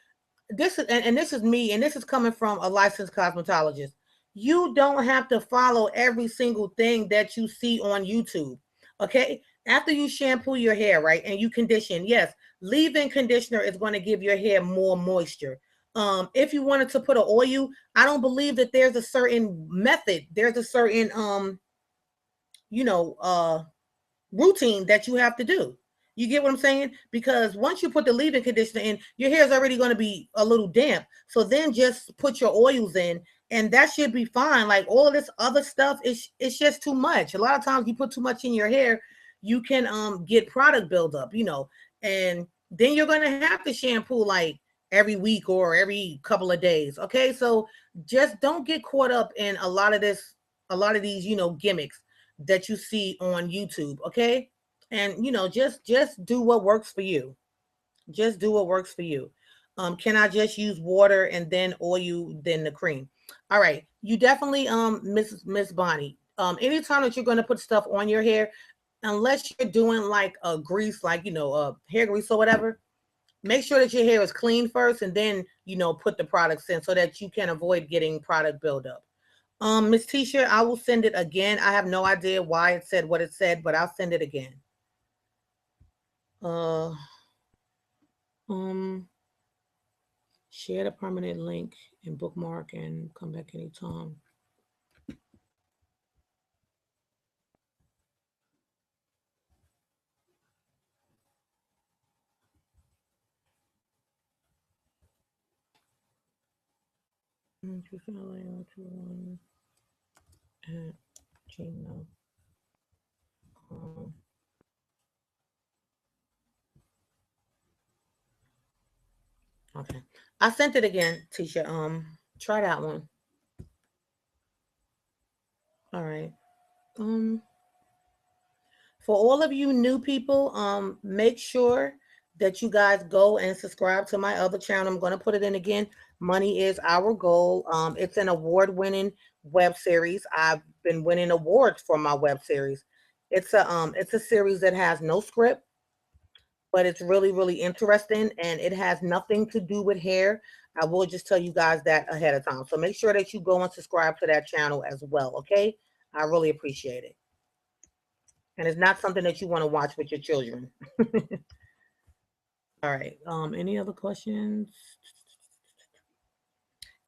this is and this is me, and this is coming from a licensed cosmetologist. You don't have to follow every single thing that you see on YouTube. Okay, after you shampoo your hair, right, and you condition, yes, leave-in conditioner is going to give your hair more moisture. If you wanted to put an oil, I don't believe that there's a certain method. There's a certain you know, routine that you have to do. You get what I'm saying? Because once you put the leave-in conditioner in, your hair is already going to be a little damp. So then just put your oils in, and that should be fine. Like all of this other stuff, it's just too much. A lot of times you put too much in your hair, you can get product buildup, you know, and then you're going to have to shampoo like every week or every couple of days. Okay, so just don't get caught up in a lot of these, you know, gimmicks that you see on YouTube, okay? And you know, just do what works for you. Just do what works for you. Can I just use water and then oil, then the cream? All right, you definitely Miss Bonnie. Anytime that you're going to put stuff on your hair, unless you're doing like a grease, like you know, hair grease or whatever, make sure that your hair is clean first, and then you know, put the products in so that you can avoid getting product buildup. Miss Tisha, I will send it again. I have no idea why it said what it said, but I'll send it again. Uh, um, share the permanent link and bookmark and come back anytime. At Gmail. Um, okay, I sent it again, Tisha. Try that one. All right. Um, for all of you new people, make sure that you guys go and subscribe to my other channel. I'm going to put it in again. Money is our goal. It's an award-winning web series. I've been winning awards for my web series. It's a series that has no script, but it's really, really interesting, and it has nothing to do with hair. I will just tell you guys that ahead of time. So make sure that you go and subscribe to that channel as well, okay? I really appreciate it. And it's not something that you want to watch with your children. All right. Any other questions?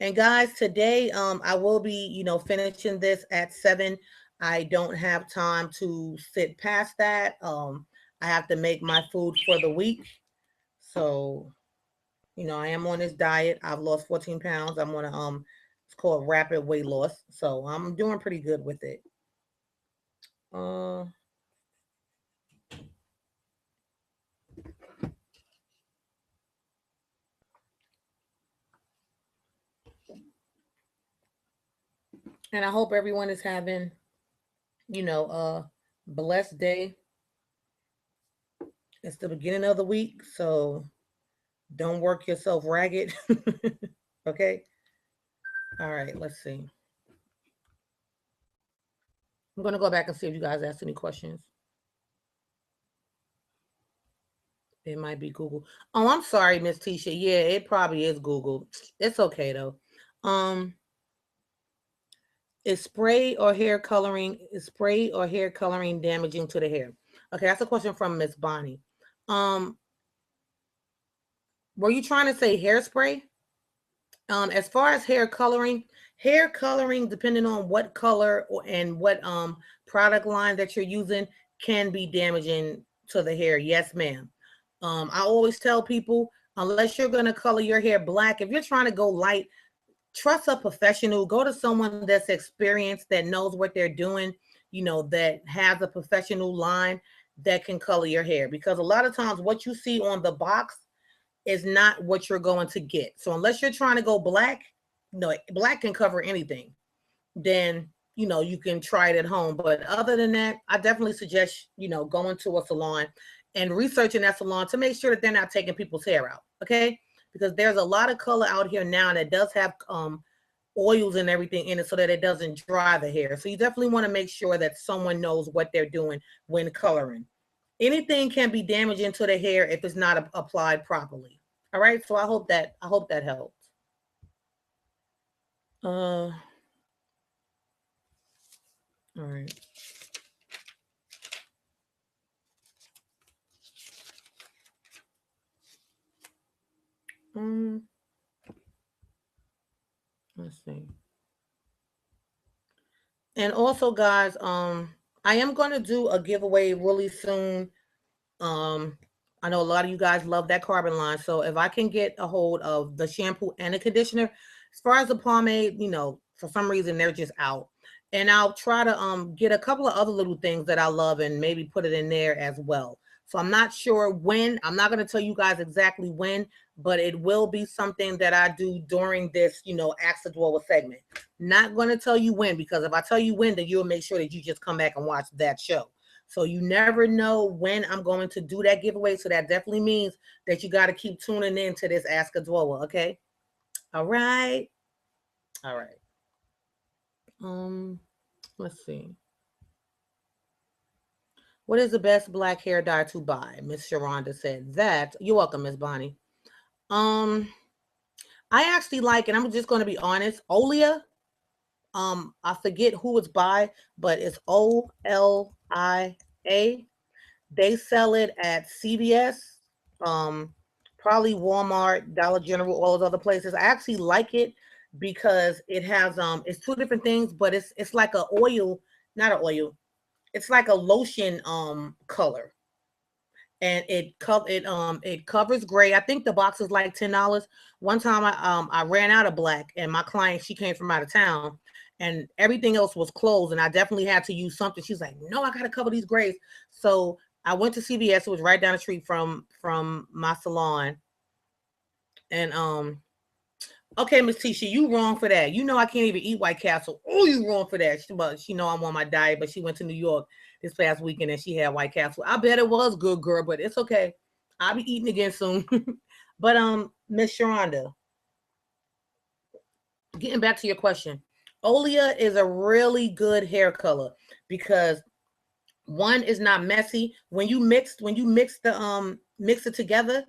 And guys, today I will be, you know, finishing this at 7. I don't have time to sit past that. I have to make my food for the week. So, you know, I am on this diet. I've lost 14 pounds. I'm on a it's called rapid weight loss. So I'm doing pretty good with it. Uh and I hope everyone is having, you know, a blessed day. It's the beginning of the week, so don't work yourself ragged. Okay. All right. Let's see. I'm going to go back and see if you guys asked any questions. It might be Google. Oh, I'm sorry, Miss Tisha. Yeah, it probably is Google. It's okay though. Um, is spray or hair coloring damaging to the hair? Okay, that's a question from Miss Bonnie. Um, were you trying to say hairspray? As far as hair coloring, depending on what color and what product line that you're using, can be damaging to the hair. Yes, ma'am. I always tell people unless you're going to color your hair black. If you're trying to go light, trust a professional. Go to someone that's experienced, that knows what they're doing, you know, that has a professional line that can color your hair. Because a lot of times what you see on the box is not what you're going to get. So unless you're trying to go black, no, black can cover anything. Then, you know, you can try it at home. But other than that, I definitely suggest, you know, going to a salon and researching that salon to make sure that they're not taking people's hair out. Okay. Because there's a lot of color out here now that does have oils and everything in it so that it doesn't dry the hair. So you definitely want to make sure that someone knows what they're doing when coloring. Anything can be damaging to the hair if it's not applied properly. All right. So I hope that helps. All right. Let's see. And also, guys, I am going to do a giveaway really soon. Um, I know a lot of you guys love that carbon line. So if I can get a hold of the shampoo and the conditioner, as far as the pomade, you know, for some reason they're just out. And I'll try to get a couple of other little things that I love and maybe put it in there as well. So I'm not sure when. I'm not going to tell you guys exactly when, but it will be something that I do during this, you know, Ask the Dweller segment. Not going to tell you when, because if I tell you when, then you'll make sure that you just come back and watch that show. So you never know when I'm going to do that giveaway. So that definitely means that you got to keep tuning in to this Ask a Dweller. Okay. All right. All right. Let's see. What is the best black hair dye to buy? Miss Sharonda said that. You're welcome, Miss Bonnie. I actually like, and I'm just going to be honest, Olia. I forget who it's by, but it's OLIA. They sell it at CVS, probably Walmart, Dollar General, all those other places. I actually like it because it has it's two different things, but it's like a oil, not an oil. It's like a lotion color. And it covers gray. I think the box is like $10. One time I ran out of black, and my client, she came from out of town, and everything else was closed, and I definitely had to use something. She's like, no, I gotta cover these grays. So I went to CVS. It was right down the street from my salon. And okay, Miss Tisha, you wrong for that. You know I can't even eat White Castle. Oh, you wrong for that. She know I'm on my diet, but she went to New York this past weekend and she had White Castle. I bet it was good, girl, but it's okay. I'll be eating again soon. But Miss Sharonda, getting back to your question, Olia is a really good hair color because one is not messy. When you mix mix it together,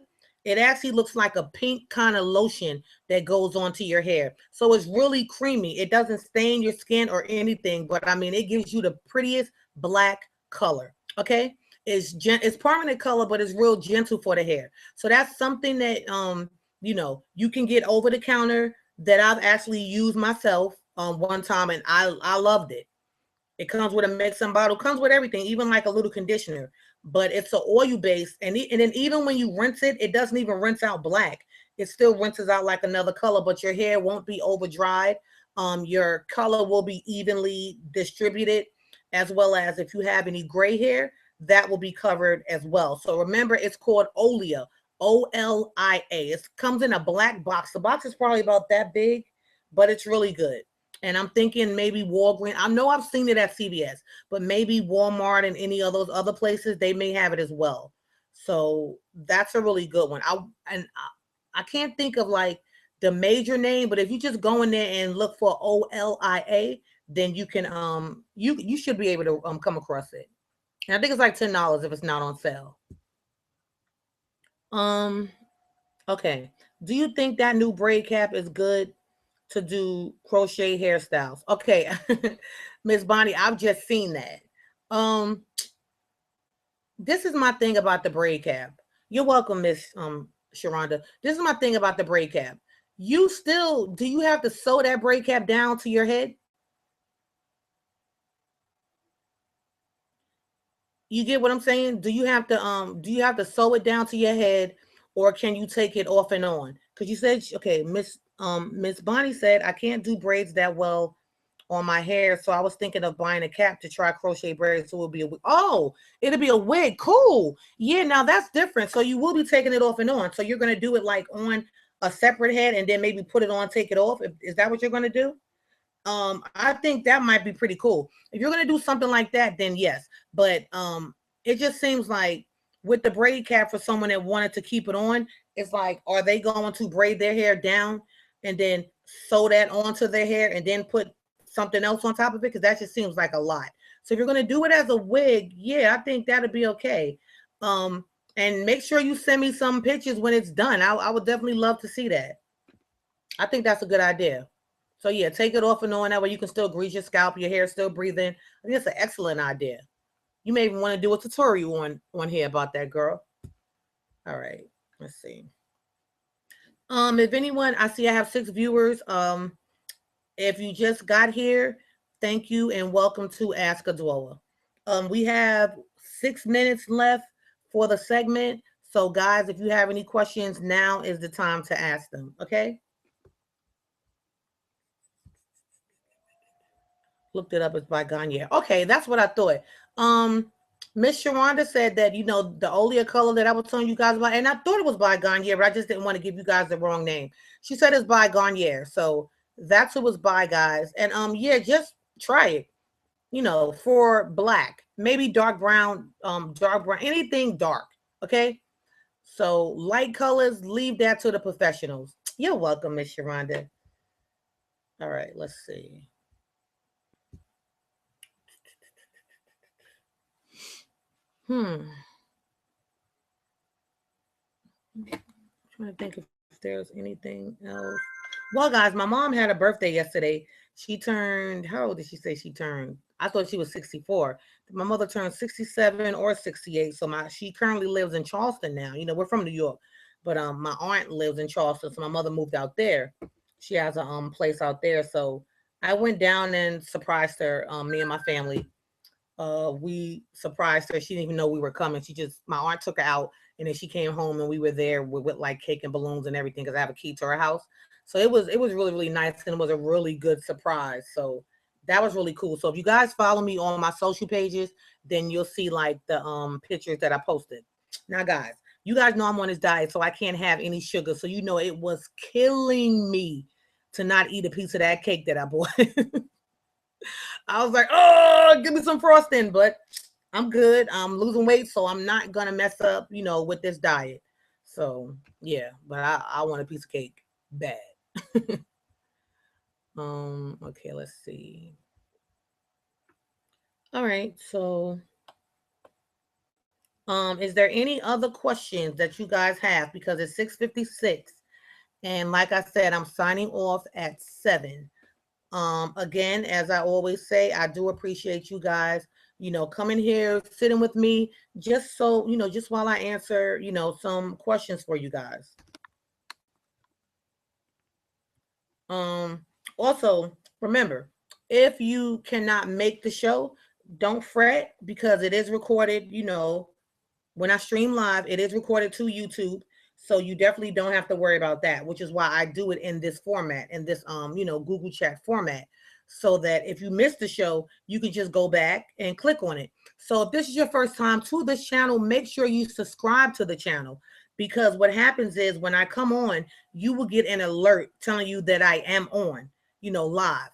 it actually looks like a pink kind of lotion that goes onto your hair. So it's really creamy. It doesn't stain your skin or anything, but I mean, it gives you the prettiest black color. Okay. It's permanent color, but it's real gentle for the hair. So that's something that you know, you can get over the counter, that I've actually used myself one time, and I loved it. It comes with a mixing bottle, comes with everything, even like a little conditioner. But it's an oil base, and then even when you rinse it, it doesn't even rinse out black. It still rinses out like another color, but your hair won't be over dried. Your color will be evenly distributed, as well as if you have any gray hair, that will be covered as well. So remember, it's called Olia, OLIA. It comes in a black box. The box is probably about that big, but it's really good. And I'm thinking maybe Walgreens. I know I've seen it at CVS, but maybe Walmart and any of those other places, they may have it as well. So that's a really good one. I can't think of like the major name, but if you just go in there and look for OLIA, then you can you should be able to come across it. And I think it's like $10 if it's not on sale. Okay. Do you think that new braid cap is good to do crochet hairstyles? Okay. Miss Bonnie, I've just seen that. This is my thing about the braid cap. You're welcome, Miss Sharonda. This is my thing about the braid cap. Do you have to sew that braid cap down to your head? You get what I'm saying? Do you have to sew it down to your head, or can you take it off and on? Because you said, okay, Miss Bonnie said I can't do braids that well on my hair, so I was thinking of buying a cap to try crochet braids. So it'll be it'll be a wig. Cool. Yeah, now that's different. So you will be taking it off and on. So you're gonna do it like on a separate head and then maybe put it on, take it off. Is that what you're gonna do? I think that might be pretty cool. If you're gonna do something like that, then yes. But it just seems like with the braid cap for someone that wanted to keep it on, it's like, are they going to braid their hair down and then sew that onto their hair and then put something else on top of it? Because that just seems like a lot. So if you're gonna do it as a wig, yeah, I think that'd be okay. And make sure you send me some pictures when it's done. I would definitely love to see that. I think that's a good idea. So yeah, take it off and on. That way you can still grease your scalp, your hair is still breathing. I think it's an excellent idea. You may even want to do a tutorial on here about that, girl. All right, let's see. If anyone, I see I have 6 viewers. If you just got here, thank you and welcome to Ask Adwoa. We have 6 minutes left for the segment. So guys, if you have any questions, now is the time to ask them, okay? Looked it up, it's by Gagne. Okay, that's what I thought. Miss Sharonda said that, you know, the Olia color that I was telling you guys about, and I thought it was by Gagne, but I just didn't want to give you guys the wrong name. She said it's by Gagne, so that's who was by, guys. And yeah, just try it, you know, for black, maybe dark brown, anything dark, okay? So light colors, leave that to the professionals. You're welcome, Miss Sharonda. All right, let's see. I'm trying to think if there's anything else. Well, guys, my mom had a birthday yesterday. She turned, how old did she say she turned? I thought she was 64. My mother turned 67 or 68. So she currently lives in Charleston now. You know, we're from New York, but my aunt lives in Charleston. So my mother moved out there. She has a place out there. So I went down and surprised her, me and my family. We surprised her. She didn't even know we were coming. My aunt took her out, and then she came home, and we were there with like cake and balloons and everything because I have a key to her house. So it was really, really nice, and it was a really good surprise. So that was really cool. So if you guys follow me on my social pages, then you'll see like the pictures that I posted. Now, guys, you guys know I'm on this diet, so I can't have any sugar. So you know it was killing me to not eat a piece of that cake that I bought. I was like, oh, give me some frosting, but I'm good. I'm losing weight, so I'm not gonna mess up, you know, with this diet. So yeah, but I want a piece of cake bad. Okay, let's see. All right, so is there any other questions that you guys have? Because it's 6:56, and like I said, I'm signing off at 7. Again, as I always say, I do appreciate you guys, you know, coming here, sitting with me, just so, you know, just while I answer, you know, some questions for you guys. Also, remember, if you cannot make the show, don't fret because it is recorded, you know, when I stream live, it is recorded to YouTube. So you definitely don't have to worry about that, which is why I do it in this format, in this, you know, Google Chat format, so that if you miss the show, you can just go back and click on it. So if this is your first time to this channel, make sure you subscribe to the channel, because what happens is when I come on, you will get an alert telling you that I am on, you know, live.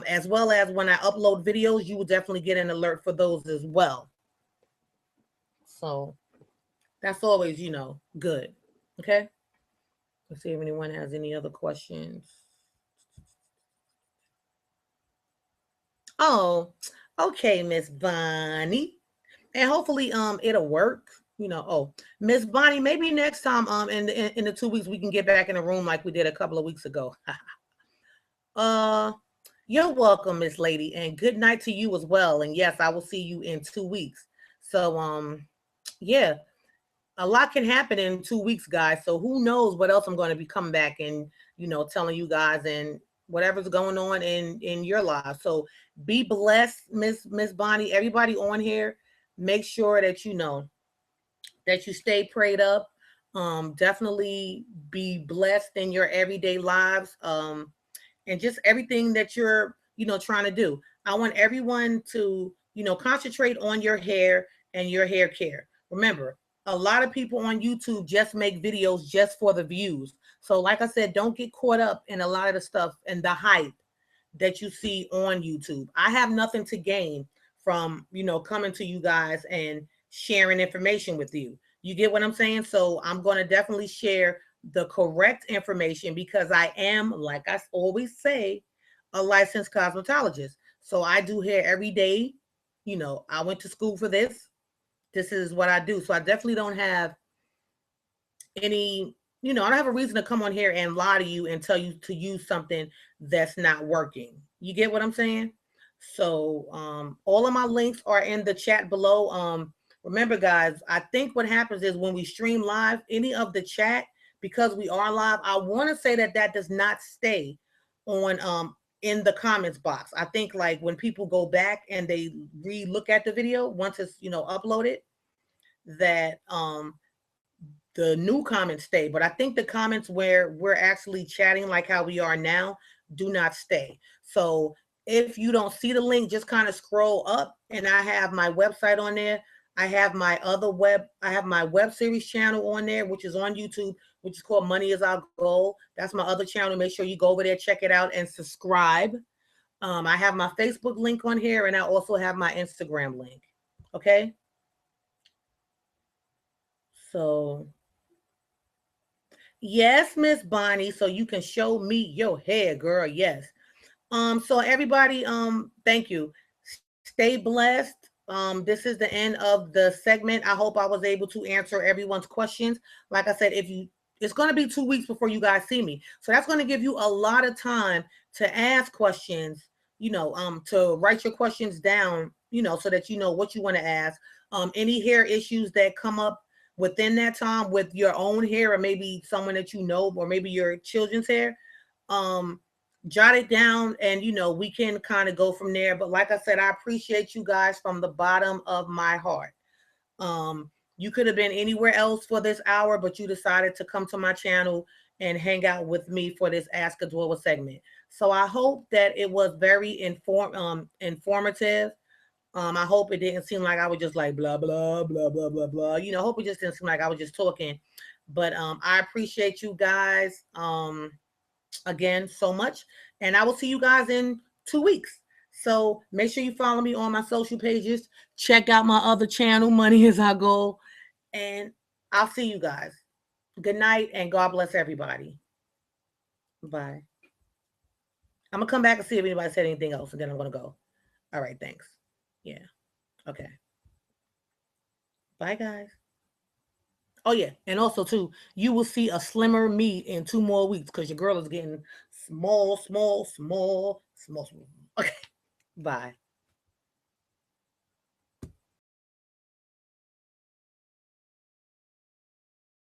As well as when I upload videos, you will definitely get an alert for those as well. So that's always, you know, good. Okay. Let's see if anyone has any other questions. Oh, okay, Miss Bonnie. And hopefully it'll work. You know, oh, Miss Bonnie, maybe next time in the 2 weeks we can get back in the room like we did a couple of weeks ago. You're welcome, Miss Lady, and good night to you as well. And yes, I will see you in 2 weeks. So yeah, a lot can happen in 2 weeks, guys. So who knows what else I'm going to be coming back and, you know, telling you guys and whatever's going on in your lives. So be blessed, Miss Bonnie. Everybody on here, make sure that you know that you stay prayed up. Definitely be blessed in your everyday lives. And just everything that you're, trying to do. I want everyone to, concentrate on your hair and your hair care. Remember, a lot of people on YouTube just make videos just for the views. So, like I said, don't get caught up in a lot of the stuff and the hype that you see on YouTube. I have nothing to gain from, coming to you guys and sharing information with you. You get what I'm saying? So I'm going to definitely share the correct information because I am, like I always say, a licensed cosmetologist. So I do hair every day. I went to school for this. This is what I do. So I definitely don't have any, I don't have a reason to come on here and lie to you and tell you to use something that's not working. You get what I'm saying? So all of my links are in the chat below. Remember, guys, I think what happens is when we stream live, any of the chat, because we are live, I want to say that does not stay on in the comments box. I think like when people go back and they re-look at the video once it's uploaded, that the new comments stay, but I think the comments where we're actually chatting like how we are now do not stay. So if you don't see the link, just kind of scroll up and I have my website on there. I have my web series channel on there, which is on YouTube, which is called Money Is Our Goal. That's my other channel. Make sure you go over there, check it out, and subscribe. I have my Facebook link on here, and I also have my Instagram link. Okay. So yes, Miss Bonnie. So you can show me your hair, girl. Yes. So everybody, thank you. Stay blessed. This is the end of the segment. I hope I was able to answer everyone's questions. Like I said, it's going to be 2 weeks before you guys see me. So that's going to give you a lot of time to ask questions, to write your questions down, so that you know what you want to ask. Any hair issues that come up within that time with your own hair or maybe someone that you know, or maybe your children's hair, jot it down and we can kind of go from there. But like I said, I appreciate you guys from the bottom of my heart. You could have been anywhere else for this hour, but you decided to come to my channel and hang out with me for this Ask Adwoa segment. So I hope that it was very informative. I hope it didn't seem like I was just like blah blah blah blah blah blah. I hope it just didn't seem like I was just talking. But I appreciate you guys again so much, and I will see you guys in 2 weeks. So make sure you follow me on my social pages. Check out my other channel, Money Is Our Goal, and I'll see you guys. Good night, and God bless everybody. Bye. I'm gonna come back and see if anybody said anything else, and then I'm gonna go. All right, thanks. Yeah. Okay. Bye, guys. Oh, yeah. And also, too, you will see a slimmer me in 2 more weeks because your girl is getting small, small, small, small, small. Okay. Bye.